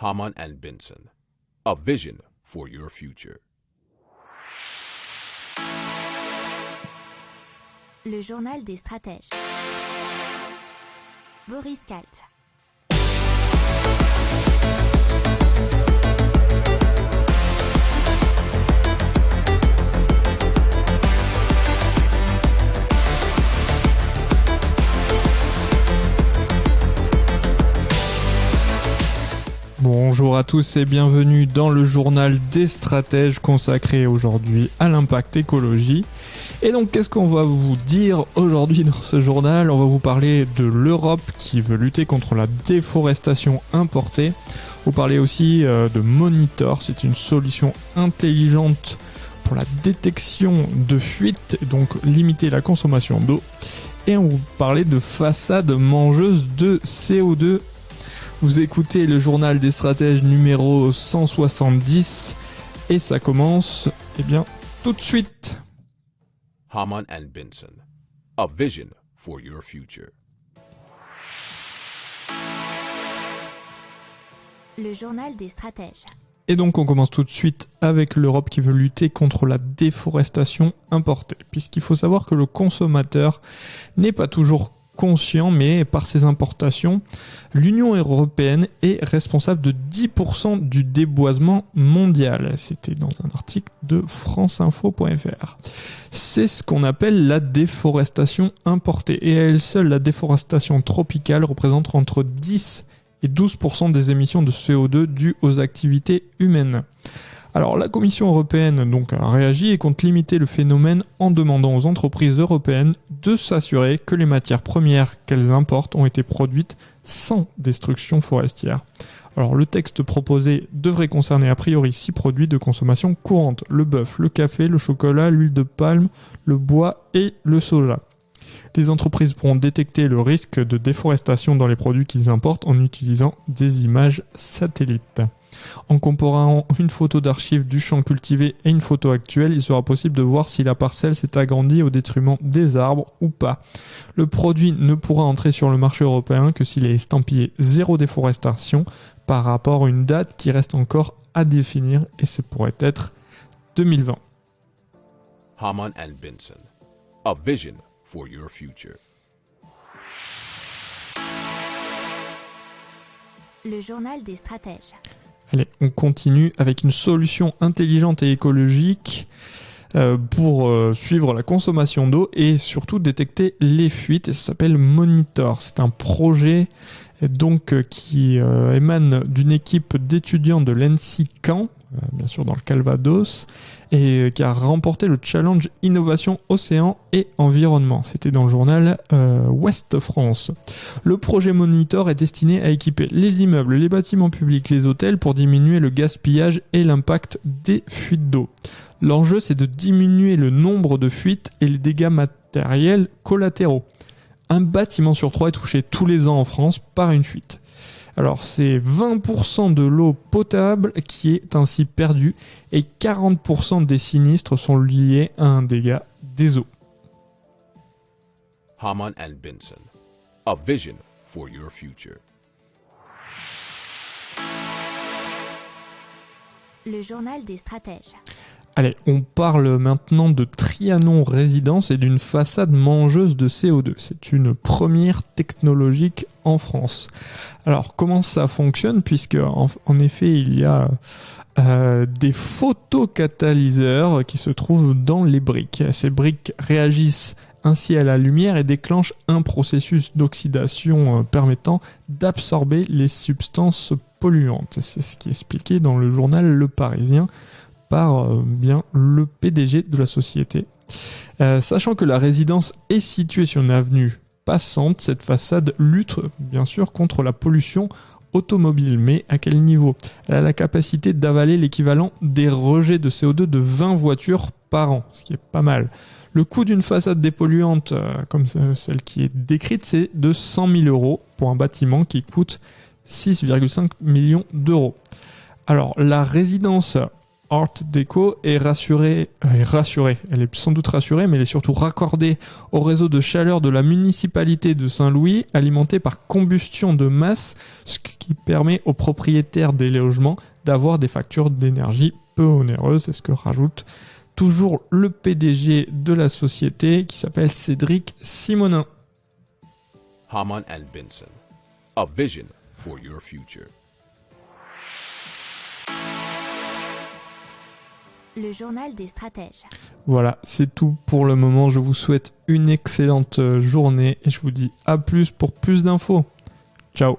Hamann and Benson, a vision for your future. Le journal des stratèges. Boris Kalt. Bonjour à tous et bienvenue dans le journal des stratèges consacré aujourd'hui à l'impact écologie. Et donc qu'est-ce qu'on va vous dire aujourd'hui dans ce journal ? On va vous parler de l'Europe qui veut lutter contre la déforestation importée. Vous parlez aussi de Monitor, c'est une solution intelligente pour la détection de fuites, donc limiter la consommation d'eau. Et on va vous parler de façades mangeuses de CO2. Vous écoutez le journal des stratèges numéro 170 et ça commence, tout de suite. Hamann and Benson, a vision for your future. Le journal des stratèges. Et donc on commence tout de suite avec l'Europe qui veut lutter contre la déforestation importée, puisqu'il faut savoir que le consommateur n'est pas toujours conscient, mais par ses importations, l'Union européenne est responsable de 10% du déboisement mondial. C'était dans un article de franceinfo.fr. C'est ce qu'on appelle la déforestation importée. Et à elle seule, la déforestation tropicale représente entre 10 et 12% des émissions de CO2 dues aux activités humaines. Alors la Commission européenne donc a réagi et compte limiter le phénomène en demandant aux entreprises européennes de s'assurer que les matières premières qu'elles importent ont été produites sans destruction forestière. Alors le texte proposé devrait concerner a priori 6 produits de consommation courante: le bœuf, le café, le chocolat, l'huile de palme, le bois et le soja. Les entreprises pourront détecter le risque de déforestation dans les produits qu'ils importent en utilisant des images satellites. En comparant une photo d'archive du champ cultivé et une photo actuelle, il sera possible de voir si la parcelle s'est agrandie au détriment des arbres ou pas. Le produit ne pourra entrer sur le marché européen que s'il est estampillé zéro déforestation par rapport à une date qui reste encore à définir et ce pourrait être 2020. Hamann and Benson, a vision for your future. Le journal des stratèges. Allez, on continue avec une solution intelligente et écologique pour suivre la consommation d'eau et surtout détecter les fuites. Et ça s'appelle Monitor. C'est un projet qui émane d'une équipe d'étudiants de l'ENSI Caen, bien sûr dans le Calvados, et qui a remporté le challenge Innovation Océan et Environnement. C'était dans le journal Ouest France. Le projet Monitor est destiné à équiper les immeubles, les bâtiments publics, les hôtels pour diminuer le gaspillage et l'impact des fuites d'eau. L'enjeu, c'est de diminuer le nombre de fuites et les dégâts matériels collatéraux. Un bâtiment sur 3 est touché tous les ans en France par une fuite. Alors c'est 20% de l'eau potable qui est ainsi perdue et 40% des sinistres sont liés à un dégât des eaux. Hamann and Benson, a vision for your future. Le journal des stratèges. Allez, on parle maintenant de Trianon Résidence et d'une façade mangeuse de CO2. C'est une première technologique en France. Alors, comment ça fonctionne ? Puisque, en effet, il y a des photocatalyseurs qui se trouvent dans les briques. Ces briques réagissent ainsi à la lumière et déclenchent un processus d'oxydation permettant d'absorber les substances polluantes. C'est ce qui est expliqué dans le journal Le Parisien par le PDG de la société. Sachant que la résidence est située sur une avenue passante, cette façade lutte bien sûr contre la pollution automobile. Mais à quel niveau ? Elle a la capacité d'avaler l'équivalent des rejets de CO2 de 20 voitures par an, ce qui est pas mal. Le coût d'une façade dépolluante comme celle qui est décrite, c'est de 100 000 € pour un bâtiment qui coûte 6,5 millions d'euros. Alors la résidence Art Déco est rassurée. Elle est sans doute rassurée, mais elle est surtout raccordée au réseau de chaleur de la municipalité de Saint-Louis, alimenté par combustion de masse, ce qui permet aux propriétaires des logements d'avoir des factures d'énergie peu onéreuses. C'est ce que rajoute toujours le PDG de la société qui s'appelle Cédric Simonin. Hamann and Benson. A vision for your future. Le journal des stratèges. Voilà, c'est tout pour le moment. Je vous souhaite une excellente journée et je vous dis à plus pour plus d'infos. Ciao.